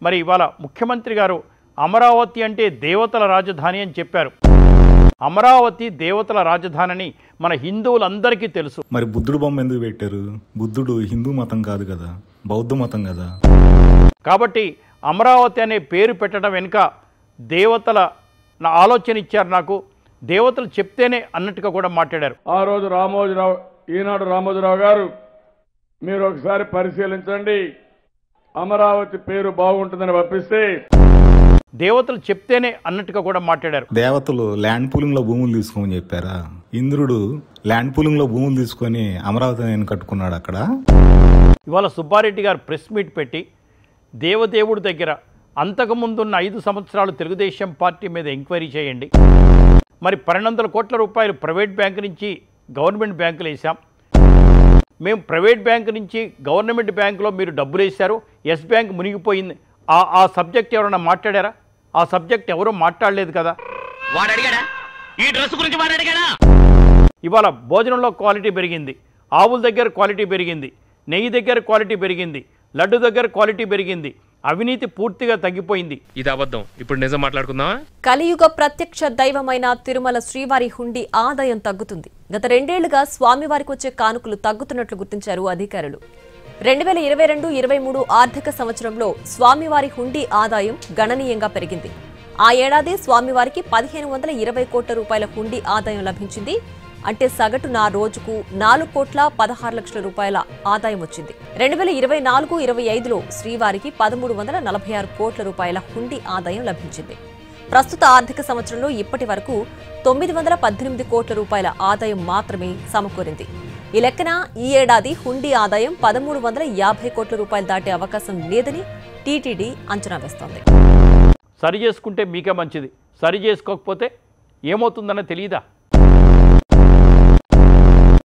మరి ఇవాళ ముఖ్యమంత్రి గారు అమరావతి అంటే దేవతల రాజధాని అని చెప్పారు. అమరావతి దేవతల రాజధాని మన హిందువులందరికీ తెలుసు. మరి బుద్ధుడు బొమ్మ ఎందుకు పెట్టారు? బుద్ధుడు హిందూ మతం కాదు కదా, బౌద్ధ మతం కదా. కాబట్టి అమరావతి అనే పేరు పెట్టడం వెనుక దేవతల ఆలోచన ఇచ్చారు. నాకు దేవతలు చెప్తేనే అన్నట్టుగా కూడా మాట్లాడారు. ఆ రోజు ఈనాడు రామోజీరావు గారు, మీరు ఒకసారి పరిశీలించండి, అమరావతి పేరు బాగుంటుందని పంపిస్తే దేవతలు చెప్తేనే అన్నట్టుగా కూడా మాట్లాడారు. దేవతలు ల్యాండ్ పూలింగ్ లో భూములు తీసుకోమని చెప్పారా? ఇంద్రుడు ల్యాండ్ పూలింగ్ లో భూములు తీసుకొని అమరావతి కట్టుకున్నాడు అక్కడ. ఇవాళ సుబ్బారెడ్డి గారు ప్రెస్ మీట్ పెట్టి దేవదేవుడి దగ్గర అంతకుముందున్న 5 సంవత్సరాలు తెలుగుదేశం పార్టీ మీద ఎంక్వైరీ చేయండి, మరి 1200 కోట్ల రూపాయలు ప్రైవేట్ బ్యాంకు నుంచి గవర్నమెంట్ బ్యాంకులు వేసాం, మేము ప్రైవేట్ బ్యాంకు నుంచి గవర్నమెంట్ బ్యాంకులో మీరు డబ్బులు వేశారు, ఎస్ బ్యాంక్ మునిగిపోయింది. ఆ సబ్జెక్ట్ ఎవరైనా మాట్లాడారా? ఆ సబ్జెక్ట్ ఎవరూ మాట్లాడలేదు కదా. ఇవాళ భోజనంలో క్వాలిటీ పెరిగింది, ఆవుల దగ్గర క్వాలిటీ పెరిగింది, నెయ్యి దగ్గర క్వాలిటీ పెరిగింది, లడ్డు దగ్గర క్వాలిటీ పెరిగింది, అవినీతి పూర్తిగా తగ్గిపోయింది. ఇది అబద్ధం. ఇప్పుడు నిజం మాట్లాడుకుందామా? కలియుగ ప్రత్యక్ష దైవమైన తిరుమల శ్రీవారి హుండీ ఆదాయం తగ్గుతుంది. గత 2 ఏళ్లుగా స్వామివారికి వచ్చే కానుకలు తగ్గుతున్నట్లు గుర్తించారు అధికారులు. 2022-23 ఆర్థిక సంవత్సరంలో స్వామివారి హుండీ ఆదాయం గణనీయంగా పెరిగింది. ఆ ఏడాది స్వామివారికి 1520 కోట్ల రూపాయల హుండీ ఆదాయం లభించింది. అంటే సగటున రోజుకు 4,16 లక్షల రూపాయల ఆదాయం వచ్చింది. 2024-25లో శ్రీవారికి 1346 కోట్ల రూపాయల హుండీ ఆదాయం లభించింది. ప్రస్తుత ఆర్థిక సంవత్సరంలో ఇప్పటి వరకు 918 కోట్ల రూపాయల ఆదాయం మాత్రమే సమకూరింది. ఈ లెక్కన ఈ ఏడాది హుండీ ఆదాయం 1350 కోట్ల రూపాయలు దాటే అవకాశం లేదని టీటీడీ అంచనా వేస్తోంది. సరి చేసుకుంటే మీకే మంచిది, సరి చేసుకోకపోతే ఏమవుతుందన్న తెలియదా?